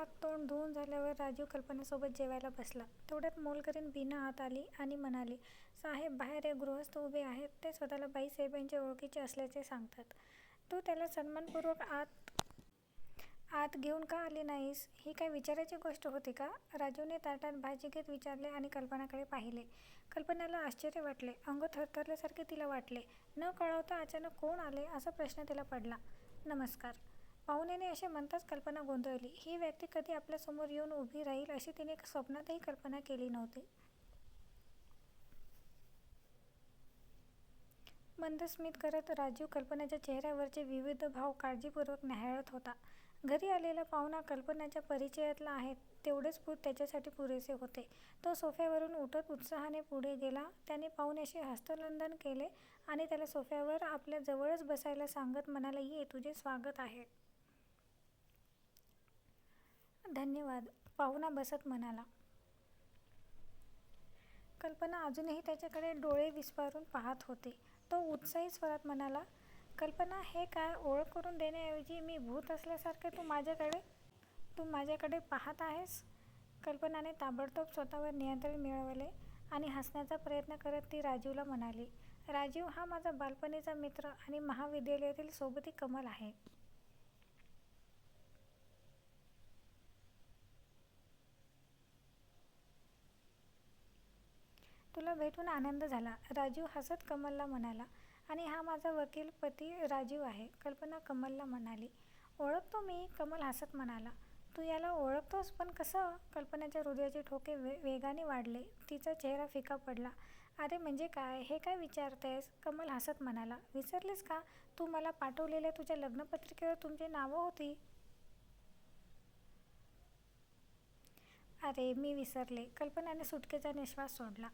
हात तोंड धुवून झाल्यावर राजीव कल्पनासोबत जेवायला बसला. तेवढ्यात मोलकरीण बीना आत आली आणि म्हणाली, साहेब बाहेर एक गृहस्थ उभे आहेत. ते स्वतःला बाईसाहेबांच्या ओळखीचे असल्याचे सांगतात. तू त्याला सन्मानपूर्वक आत घेऊन का आली नाहीस? ही काय विचारायची गोष्ट होती का? राजीवने ताटात भाजी घेत विचारले आणि कल्पनाकडे पाहिले. कल्पनाला आश्चर्य वाटले. अंग थरथरल्यासारखे तिला वाटले. न कळवता अचानक कोण आले असा प्रश्न तिला पडला. नमस्कार. पाहुण्याने असे म्हणताच कल्पना गोंधळली. ही व्यक्ती कधी आपल्यासमोर येऊन उभी राहील अशी तिने स्वप्नातही कल्पना केली नव्हती. मंद स्मित करत राजीव कल्पनाच्या चेहऱ्यावरचे विविध भाव काळजीपूर्वक न्याहाळत होता. घरी आलेला पाहुणा कल्पनाच्या परिचयातला आहे तेवढेच त्याच्यासाठी पुरेसे होते. तो सोफ्यावरून उठत उत्साहाने पुढे गेला. त्याने पाहुण्याशी हस्तनंदन केले आणि त्याला सोफ्यावर आपल्या जवळच बसायला सांगत म्हणाला, ये, तुझे स्वागत आहे. धन्यवाद, पाहुणा बसत म्हणाला. कल्पना अजूनही त्याच्याकडे डोळे विस्फारून पाहत होती. तो उत्साही स्वरात म्हणाला, कल्पना, हे काय? ओळख करून देण्याऐवजी मी भूत असल्यासारखे तू माझ्याकडे पाहत आहेस? कल्पनाने ताबडतोब स्वतःवर नियंत्रण मिळवले आणि हसण्याचा प्रयत्न करत ती राजीवला म्हणाली, राजीव, हा माझा बालपणीचा मित्र आणि महाविद्यालयातील सोबती कमल आहे. तुला भेटून आनंद झाला. राजीव हसत कमलला म्हणाला. आणि हा माझा वकील पती राजीव आहे. कल्पना कमलला म्हणाली. ओळखतो मी. कमल हसत म्हणाला. तू याला ओळखतोस? पण कसं? कल्पनाच्या हृदयाचे ठोके वेगाने वाढले. तिचा चेहरा फिका पडला. अरे म्हणजे काय? हे काय विचारतेस? कमल हसत म्हणाला. विसरलीस का? तू मला पाठवलेल्या तुझ्या लग्नपत्रिकेवर तुमची नावं होती. अरे मी विसरले. कल्पनाने सुटकेचा निश्वास सोडला.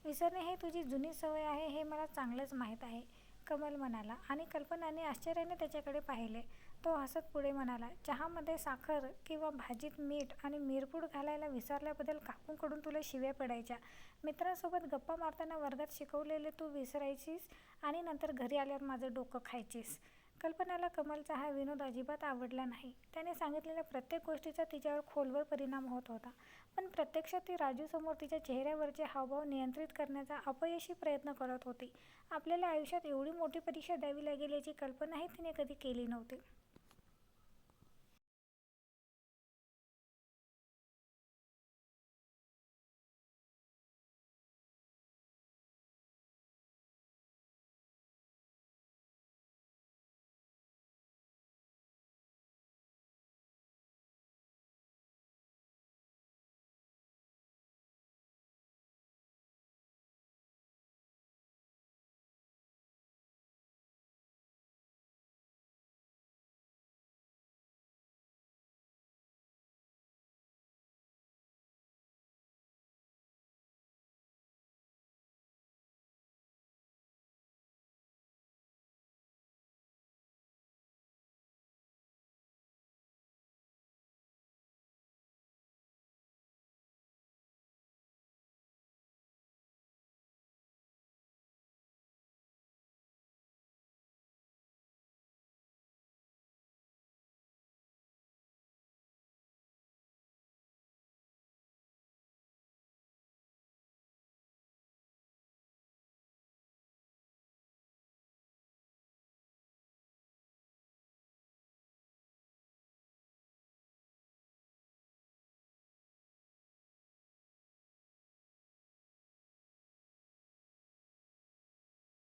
विसरणे ही तुझी जुनी सवय आहे हे मला चांगलंच माहीत आहे, कमल म्हणाला आणि कल्पनाने आश्चर्याने त्याच्याकडे पाहिले. तो हसत पुढे म्हणाला, चहामध्ये साखर किंवा भाजीत मीठ आणि मिरपूड घालायला विसरल्याबद्दल काकूंकडून तुला शिव्या पडायच्या. मित्रांसोबत गप्पा मारताना वर्गात शिकवलेले तू विसरायचीस आणि नंतर घरी आल्यावर माझं डोकं खायचीस. कल्पनाला कमलचा हा विनोद अजिबात आवडला नाही. त्याने सांगितलेल्या प्रत्येक गोष्टीचा तिच्यावर खोलवर परिणाम होत होता. पण प्रत्यक्षात ती राजूसमोर तिच्या चेहऱ्यावरचे हावभाव नियंत्रित करण्याचा अपयशी प्रयत्न करत होती. आपल्याला आयुष्यात एवढी मोठी परीक्षा द्यावी लागेल याची कल्पनाही तिने कधी केली नव्हती.